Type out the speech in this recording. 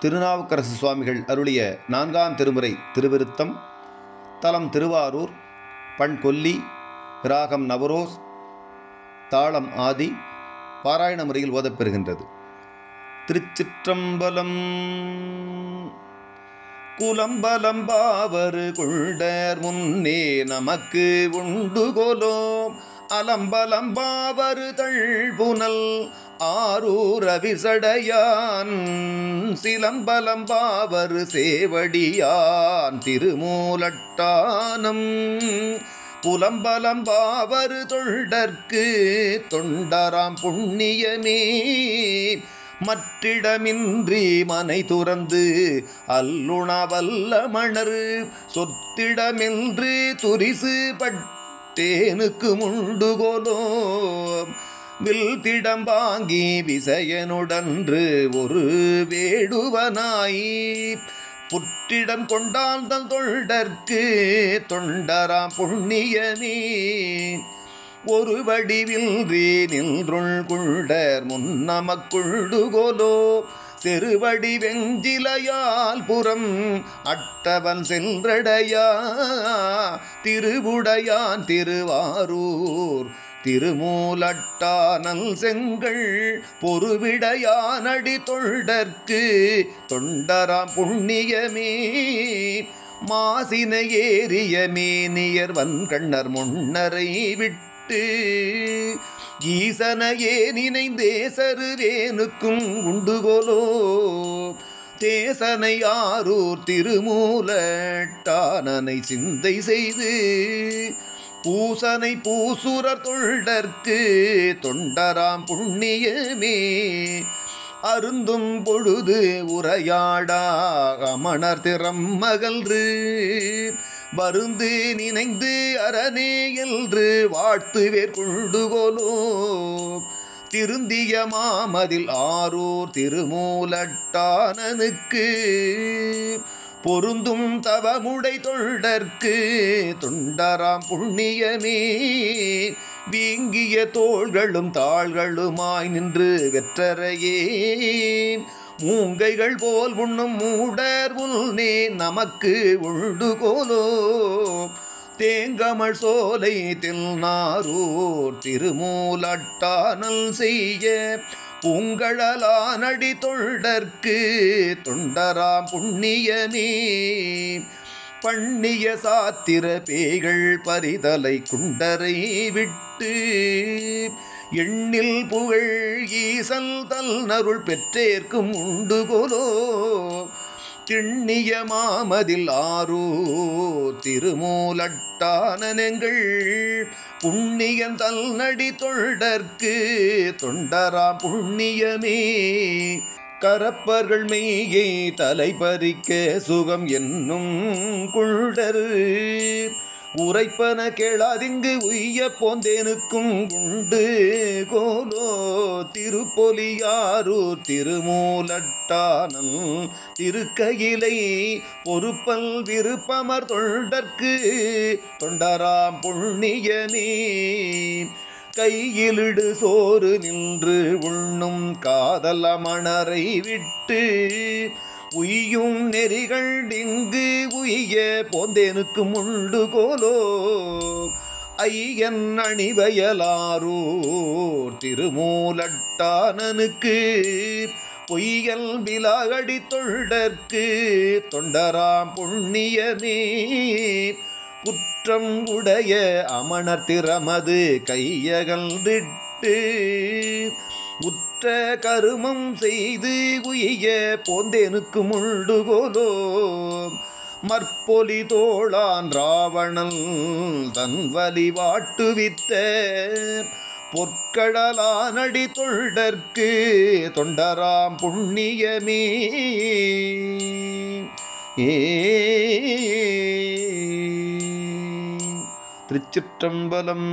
திருநாவுக்கரசு சுவாமிகள் அருளிய 4ஆம் திருமுறை திருவிருத்தம். தலம் திருவாரூர். பண் கொல்லி. ராகம் நவரோஸ். தாளம் ஆதி. பாராயண முறையில் ஓதப்பெறுகின்றது. திருச்சிற்றம்பலம். குலம்பலம் பாவரு கொண்டர் முன்னே நமக்கு உண்டுகோலோம் அலம்பலம் பாவரு தள்புனல் ஆரூரவிசடையான் சிலம்பலம் பாவரு சேவடியான் திருமூலட்டானம் புலம்பலம் பாவரு தொண்டர்க்கு தொண்டராம் புண்ணியமே மற்றிடமின்றி மனை துறந்து அல்லுணவல்ல மணர் சொத்திடமென்று துரிசு பட்டேனுக்கு முண்டுகோலோ வில்திடம் வாங்கி விசயனுடன்று ஒரு வேடுவனாய் புற்றிடம் கொண்டாழ்தல் தொண்டர்க்கு தொண்டராம் புண்ணியமே ஒரு வடிவில்றி நின்றுள் குண்டர் முன்னமக்குள்ளுகோலோ செருவடி வெஞ்சிலையால் புறம் அட்டவன் சென்றடையா திருவுடையான் திருவாரூர் திருமூலட்டானல் செங்கல் பொறுவிடையானடி தொண்டர்க்கு தொண்டராம் புண்ணியமே மாசின ஏறிய மேனியர் வன்கண்ணர் முன்னரை விட்டு ஈசனையே நினைந்தே சருவேனுக்கும் உண்டுகோலோ தேசனை ஆரூர் திருமூலட்டானனை சிந்தை செய்து பூசனை பூசுரர் தொண்டர்க்கு தொண்டராம் புண்ணியமே அருந்தும் பொழுது உரையாடா அமணர் திறம் மகள்று வருந்து நினைந்து அரணே என்று வாழ்த்துவேற் கொண்டுகோலோ திருந்திய மாமதில் ஆரூர் திருமூலட்டானனுக்கு பொருந்தும் தவமுடை தொண்டர்க்கு தொண்டராம் புண்ணியமே வீங்கிய தோள்களும் தாள்களுமாய் நின்று வெற்றரையே மூங்கைகள் போல் உண்ணும் மூடர் உள்நே நமக்கு உண்டுகோலோ தேங்கமள் சோலை தில்நாரூர் திருமூலட்டானல் செய்ய பூங்கழலானடி தொண்டர்க்கு தொண்டராம் புண்ணியமே பண்ணிய சாத்திர பேய்கள் பரிதலை குண்டரை விட்டு எண்ணில் புகழ் ஈசல் தல் நருள் பெற்றேற்கும் உண்டுகோலோ திண்ணிய மாமதில் ஆரூர் திருமூலட்டானனெங்கள் புண்ணியன் தல் நடி தொண்டர்க்கு தொண்டராம் புண்ணியமே கரப்பர்கள் மெய்யை தலை பறிக்க சுகம் என்னும் குண்டர் உரைப்பன கேளாதிங்கு உய்ய போந்தேனுக்கும் உண்டு கோலோ திருப்பொலியாரூர் திருமூலட்டானல் திருக்கையிலை பொறுப்பல் விருப்பமர் தொண்டர்க்கு தொண்டராம் புண்ணியமே கையிலிடு சோறு நின்று உண்ணும் காதல் அமணரை விட்டு உய்யும் நெறிகள் இங்கு உய்ய போந்தேனுக்கு முண்டுகோலோ ஐயன் அணிவயலாரூர் திருமூலட்டானனுக்கு பொய்யல் விலாகடி தொண்டர்க்கு தொண்டராம் புண்ணியமே குற்றம் உடைய அமணர் திறமது கையகல்விட்டு உற்ற கருமம் செய்து உய்ய போந்தேனுக்கு முண்டுகோலோ மற்பொலி தோளான் ராவணன் தன் வலி வாட்டுவித்த பொற்கடலானடி தொண்டர்க்கு தொண்டராம் புண்ணியமே திருச்சிற்றம்பலம்.